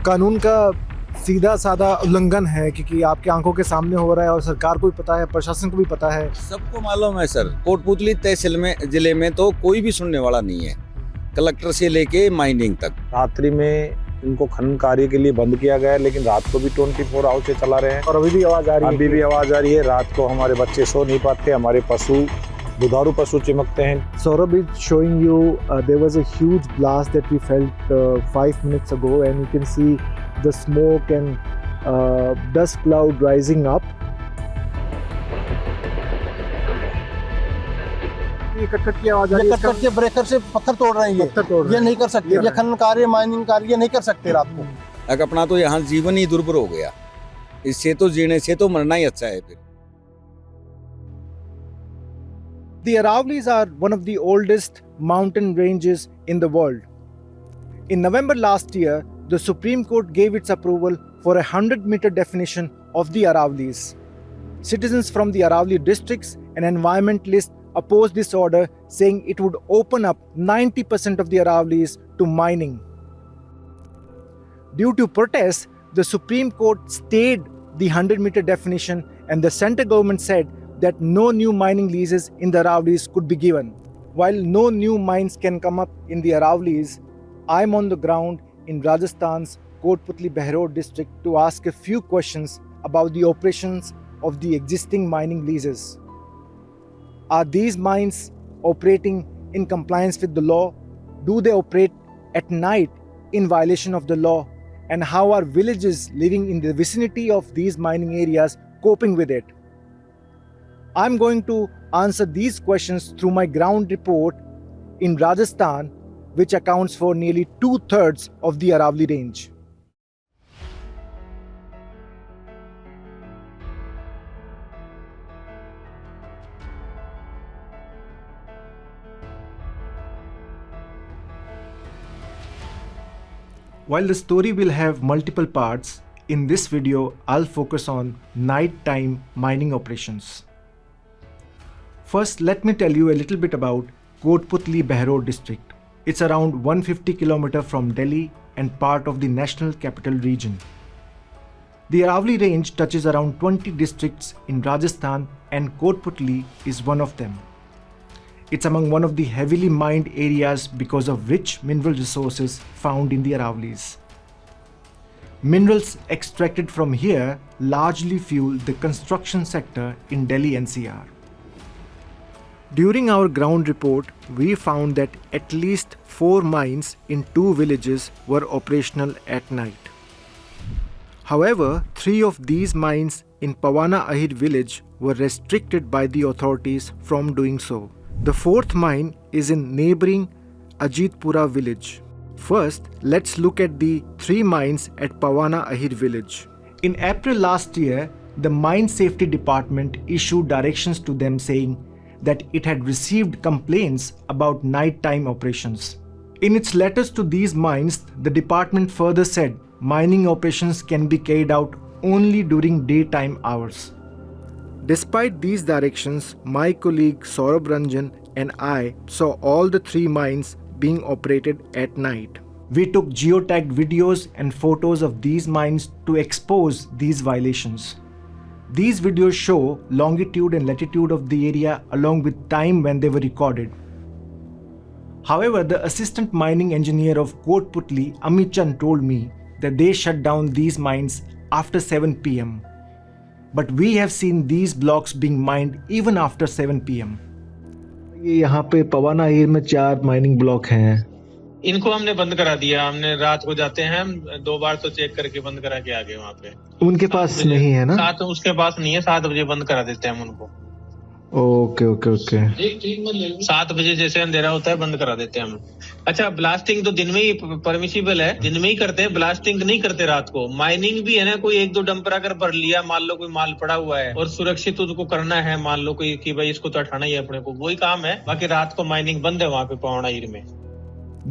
कानून का सीधा साधा उल्लंघन है क्योंकि आपकी आंखों के सामने हो रहा है और सरकार को भी पता है, प्रशासन को भी पता है। सबको मालूम है सर, कोटपुतली तहसील में जिले में तो कोई भी सुनने वाला नहीं है, कलेक्टर से लेके माइनिंग तक। रात्रि में इनको खनन कार्य के लिए बंद किया गया है, लेकिन रात को भी 24 आवर से चला रहे हैं और अभी भी आवाज आ रही है। अभी भी आवाज आ रही है। रात को हमारे बच्चे सो नहीं पाते, हमारे पशु दुधारू पशु चिमकते हैं। Saurabh is showing you there was a huge blast that we felt 5 minutes ago, and you can see the smoke and dust cloud rising up. ये कट-कट की आवाज आ रही है। कट के ब्रेकर से पत्थर तोड़ रहे हैं पत्थर तोड़ रहे ये हैं। नहीं कर सकते, ये खनन कार्य माइनिंग कार्य ये नहीं कर सकते रात को। अगर अपना तो यहाँ जीवन ही दुर्भर हो गया, इससे तो जीने से तो मरना ही अच्छा है फिर। The Aravallis are one of the oldest mountain ranges in the world. In November last year, the Supreme Court gave its approval for a 100-meter definition of the Aravallis. Citizens from the Aravalli districts and environmentalists opposed this order, saying it would open up 90% of the Aravallis to mining. Due to protests, the Supreme Court stayed the 100-meter definition, and the central government said that no new mining leases in the Aravallis could be given. While no new mines can come up in the Aravallis, I am on the ground in Rajasthan's Kotputli Behror district to ask a few questions about the operations of the existing mining leases. Are these mines operating in compliance with the law? Do they operate at night in violation of the law? And how are villages living in the vicinity of these mining areas coping with it? I'm going to answer these questions through my ground report in Rajasthan, which accounts for nearly 2/3 of the Aravalli range. While the story will have multiple parts, in this video I'll focus on nighttime mining operations. First, let me tell you a little bit about Kotputli Behror district. It's around 150 km from Delhi and part of the National Capital Region. The Aravalli range touches around 20 districts in Rajasthan, and Kotputli is one of them. It's among one of the heavily mined areas because of rich mineral resources found in the Aravallis. Minerals extracted from here largely fuel the construction sector in Delhi NCR. During our ground report, we found that at least 4 mines in 2 villages were operational at night. However, 3 of these mines in Pawana Ahir village were restricted by the authorities from doing so. The 4th mine is in neighboring Ajitpura village. First, let's look at the 3 mines at Pawana Ahir village. In April last year, the Mine Safety Department issued directions to them saying that it had received complaints about nighttime operations. In its letters to these mines, the department further said mining operations can be carried out only during daytime hours. Despite these directions, my colleague Saurabh Ranjan and I saw all the 3 mines being operated at night. We took geotagged videos and photos of these mines to expose these violations. These videos show longitude and latitude of the area along with time when they were recorded. However, the assistant mining engineer of Kotputli, Amit Chand, told me that they shut down these mines after 7 p.m. But we have seen these blocks being mined even after 7 p.m. ये यहाँ पे पवाना हिल में 4 mining block हैं। इनको हमने बंद करा दिया। हमने रात को जाते हैं, 2 बार तो चेक करके बंद करा के आ गए वहाँ पे। उनके पास नहीं है ना? 7 उसके पास नहीं है, 7 बजे बंद करा देते हैं हम उनको। Okay okay okay. 7 बजे जैसे अंधेरा होता है बंद करा देते हैं हम। अच्छा, ब्लास्टिंग तो दिन में ही परमिशिबल है, दिन में ही करते हैं, ब्लास्टिंग नहीं करते रात को। माइनिंग भी है ना, कोई 1-2 डंपर अगर भर लिया, मान लो कोई माल पड़ा हुआ है और सुरक्षित उसको करना है, मान लो कोई कि भाई इसको तो हटाना ही है अपने को, वही काम है। बाकी रात को माइनिंग बंद है वहाँ पे पवाना हिल में।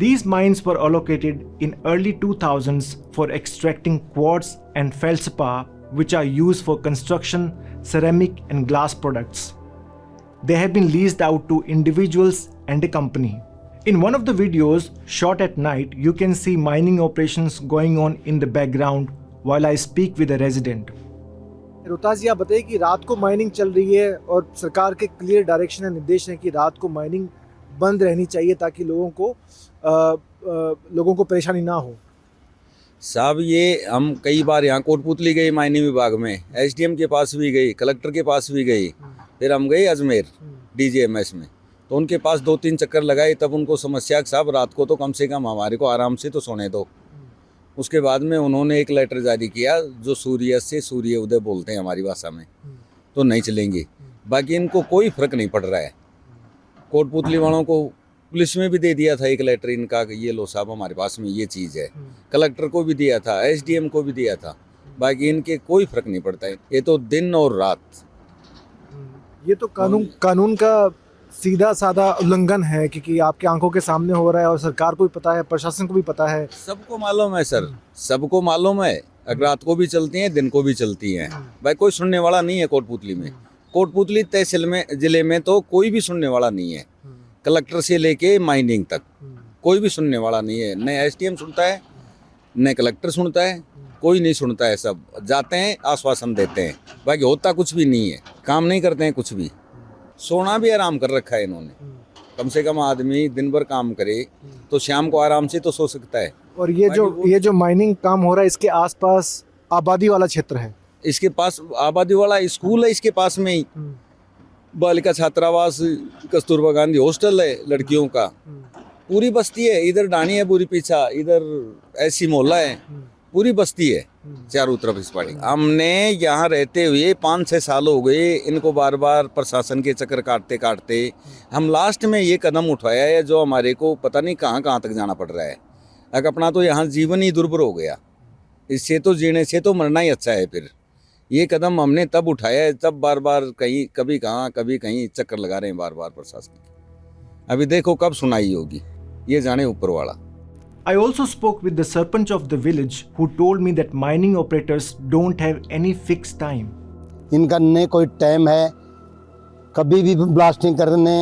These mines were allocated in early 2000s for extracting quartz and feldspar, which are used for construction, ceramic and glass products. They have been leased out to individuals and a company. In one of the videos shot at night, you can see mining operations going on in the background while I speak with a resident. Rohtas जी, आप बताइए कि रात को mining चल रही है और सरकार के क्लियर डायरेक्शन है, निर्देश है कि रात को माइनिंग बंद रहनी चाहिए ताकि लोगों को परेशानी ना हो। साहब ये हम कई बार यहाँ कोटपुतली गए माइनिंग विभाग में, एसडीएम के पास भी गई, कलेक्टर के पास भी गई, फिर हम गए अजमेर डीजीएमएस में, तो उनके पास 2-3 चक्कर लगाए। तब उनको समस्या कि साहब रात को तो कम से कम हमारे को आराम से तो सोने दो। उसके बाद में उन्होंने एक लेटर जारी किया जो सूर्य से सूर्य उदय बोलते हैं हमारी भाषा में, तो नहीं चलेंगे। बाकी इनको कोई फर्क नहीं पड़ रहा है। कोटपुतली वालों को पुलिस में भी दे दिया था एक लेटर इनका, ये लो साहब हमारे पास में ये चीज़ है। कलेक्टर को भी दिया था, एसडीएम को भी दिया था। बाकी इनके कोई फर्क नहीं पड़ता है, ये तो दिन और रात। ये तो कानून का सीधा साधा उल्लंघन है, क्योंकि आपके आंखों के सामने हो रहा है और सरकार को भी पता है, प्रशासन को भी पता है, सबको मालूम है सर, सबको मालूम है। अगर रात को भी चलती हैं, दिन को भी चलती हैं। भाई कोई सुनने वाला नहीं है कोटपुतली में। कोटपुतली तहसील में जिले में तो कोई भी सुनने वाला नहीं है, कलेक्टर से लेके माइनिंग तक कोई भी सुनने वाला नहीं है। न एसडीएम सुनता है, न कलेक्टर सुनता है, कोई नहीं सुनता है। सब जाते हैं, आश्वासन देते हैं, बाकी होता कुछ भी नहीं है। काम नहीं करते हैं कुछ भी। सोना भी आराम कर रखा है इन्होंने। कम से कम आदमी दिन भर काम करे तो शाम को आराम से तो सो सकता है। और ये जो माइनिंग काम हो रहा है, इसके आसपास आबादी वाला क्षेत्र है, इसके पास आबादी वाला स्कूल है, इसके पास में ही बालिका छात्रावास, कस्तूरबा गांधी हॉस्टल है लड़कियों का, पूरी बस्ती है। इधर डानी है पूरी पीछा, इधर ऐसी मोहल्ला है, पूरी बस्ती है चारों तरफ इस पहाड़ी। हमने यहाँ रहते हुए 5-6 साल हो गए, इनको बार बार प्रशासन के चक्कर काटते काटते हम लास्ट में ये कदम उठाया है जो हमारे को पता नहीं कहाँ कहाँ तक जाना पड़ रहा है। अगर अपना तो यहाँ जीवन ही दुर्भर हो गया, इससे तो जीने से तो मरना ही अच्छा है। फिर ये कदम हमने तब उठाया है, तब बार बार कहीं कभी कहीं चक्कर लगा रहे हैं बार बार प्रशासन के। अभी देखो कब सुनाई होगी, ये जाने ऊपर वाला। I also spoke with the Sarpanch of the village who told me that mining operators don't have any fixed time. इनका न कोई टाइम है, कभी भी ब्लास्टिंग करने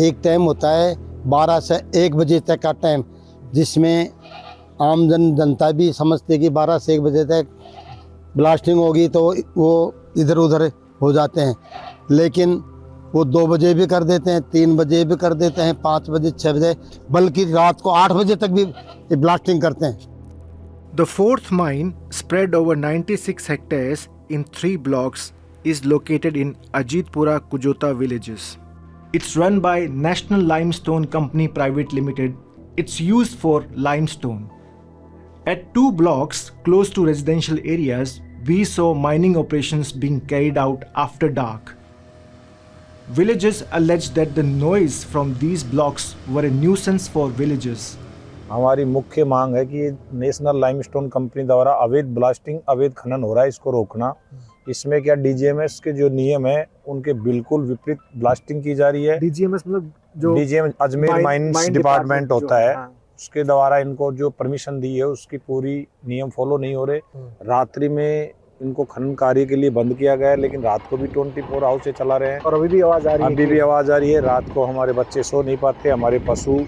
एक टाइम होता है 12 से 1 बजे तक का टाइम, जिसमें आम जनता भी समझते कि 12 से 1 बजे तक ब्लास्टिंग होगी तो वो इधर उधर हो जाते हैं। लेकिन वो 2 बजे भी कर देते हैं, 3 बजे भी कर देते हैं, 5 बजे 6 बजे, बल्कि रात को 8 बजे तक भी ब्लास्टिंग करते हैं। The fourth mine, spread over 96 hectares in 3 blocks, is located in Ajitpura Kujota villages. It's run by National Limestone Company Private Limited. It's used for limestone. At 2 blocks close to residential areas, we saw mining operations being carried out after dark. Villagers alleged that the noise from these blocks were a nuisance for villagers. हमारी मुख्य मांग है कि national limestone company द्वारा अवैध blasting, अवैध खनन हो रहा है, इसको रोकना। इसमें क्या डीजीएमएस के जो नियम है उनके बिल्कुल विपरीत ब्लास्टिंग की जा रही है। डीजीएमएस मतलब जो डीजीएम अजमेर माइंस डिपार्टमेंट होता है, हाँ। उसके द्वारा इनको जो परमिशन दी है उसकी पूरी नियम फॉलो नहीं हो रहे। रात्रि में इनको खनन कार्य के लिए बंद किया गया है, लेकिन रात को भी 24 आवर्स से चला रहे हैं। और अभी भी आवाज आ रही है, अभी भी आवाज आ रही है। रात को हमारे बच्चे सो नहीं पाते, हमारे पशु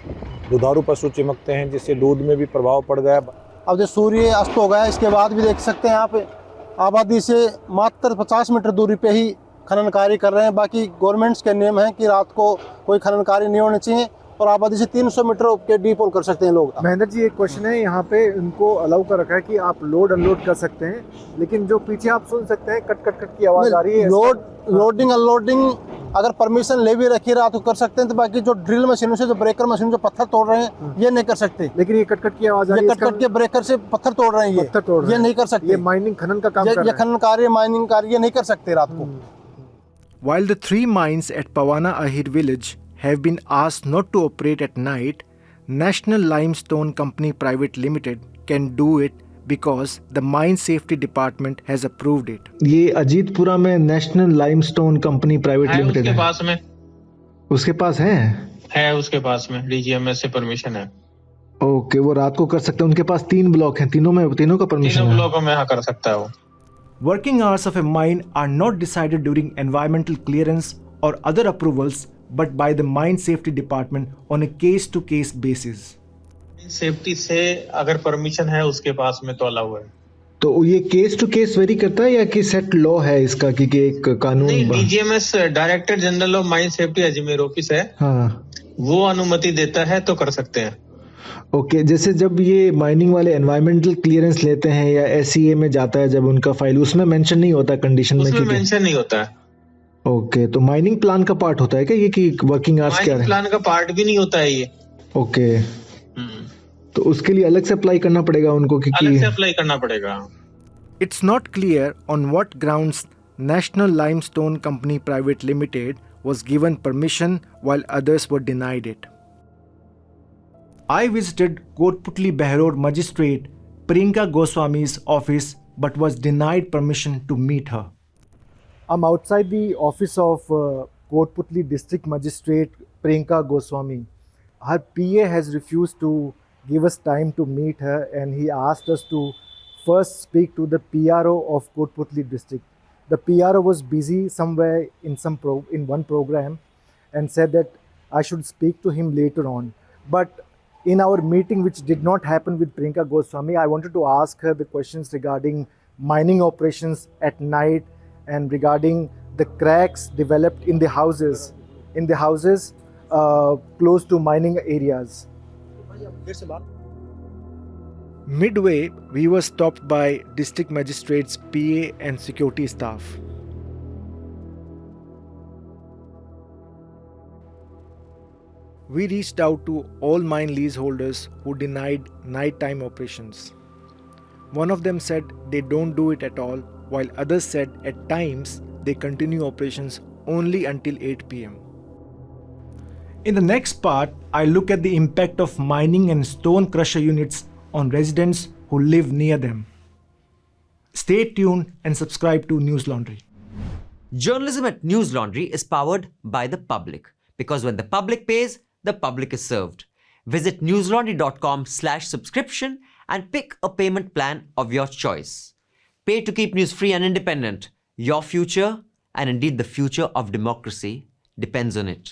दुधारू पशु चिमकते हैं, जिससे दूध में भी प्रभाव पड़ गया। अब जो सूर्य अस्त हो गया, इसके बाद भी देख सकते हैं यहाँ पे आबादी से मात्र 50 मीटर दूरी पे ही खनन कार्य कर रहे हैं। बाकी गवर्नमेंट्स के नियम है कि रात को कोई खनन कार्य नहीं होने चाहिए और आबादी से 300 मीटर के डीप होल कर सकते हैं लोग। महेंद्र जी, एक क्वेश्चन है, यहाँ पे इनको अलाउ कर रखा है कि आप लोड अनलोड कर सकते हैं, लेकिन जो पीछे आप सुन सकते हैं कट कट कट की आवाज आ रही है। लोडिंग अनलोडिंग अगर परमिशन ले भी रखी रात को कर सकते हैं, तो बाकी जो ड्रिल मशीनों से, जो ब्रेकर मशीन जो पत्थर तोड़ रहे हैं, ये नहीं कर सकते। लेकिन ये कट कट की आवाज आ रही है, कट कट के ब्रेकर से पत्थर तोड़ रहे हैं, ये नहीं कर सकते। ये माइनिंग खनन का काम कर रहे हैं। ये खनन कार्य, माइनिंग कार्य नहीं कर सकते रात को। While the 3 mines at Pawana Ahir village have been asked not to operate at night, National Limestone Company Private Limited can do it because the Mine Safety Department has approved it. ये अजीतपुरा में national limestone company private है limited उसके है। पास में उसके पास है उसके पास में डीजीएमएस से परमिशन है। ओके, वो रात को कर सकते हैं। उनके पास 3 ब्लॉक हैं, तीनों का परमिशन तीनों है। ब्लॉकों में हाँ कर सकता है वो। Working hours of a mine are not decided during environmental clearance or other approvals but by the Mine Safety Department on a case-to-case basis. Safety से अगर परमिशन है उसके पास में तो अलाउ है। तो ये केस टू केस वेरी करता है या कि सेट लॉ है इसका कि एक कानून? नहीं, DGMS director general of mine safety Ajmer office है, हाँ, वो अनुमति देता है तो कर सकते हैं। ओके। जैसे जब ये माइनिंग वाले एनवायरमेंटल क्लियरेंस लेते हैं या एसईए में जाता है जब उनका फाइल, उसमें मेंशन नहीं होता कंडीशन में? उसमें मेंशन नहीं होता है। ओके, तो माइनिंग प्लान का पार्ट होता है क्या ये कि वर्किंग आवर्स क्या है? प्लान का पार्ट भी नहीं होता है ये। ओके, तो उसके लिए अलग से अप्लाई करना पड़ेगा उनको कि अलग से अप्लाई करना पड़ेगा। It's not clear on what grounds National Limestone Company Private Limited was given permission while others were denied it. I visited Kotputli Behror Magistrate Priyanka Goswami's office but was denied permission to meet her. I'm outside the office of Kotputli District Magistrate Priyanka Goswami. Her PA has refused to give us time to meet her, and he asked us to first speak to the PRO of Kotputli District. The PRO was busy somewhere in one program and said that I should speak to him later on. But in our meeting, which did not happen with Priyanka Goswami, I wanted to ask her the questions regarding mining operations at night and regarding the cracks developed in the houses close to mining areas. Midway, we were stopped by district magistrates, PA and security staff. We reached out to all mine leaseholders who denied nighttime operations. One of them said they don't do it at all, while others said at times they continue operations only until 8 p.m. In the next part, I look at the impact of mining and stone crusher units on residents who live near them. Stay tuned and subscribe to News Laundry. Journalism at News Laundry is powered by the public, because when the public pays, the public is served. Visit newslaundry.com/subscription and pick a payment plan of your choice. Pay to keep news free and independent. Your future, and indeed the future of democracy, depends on it.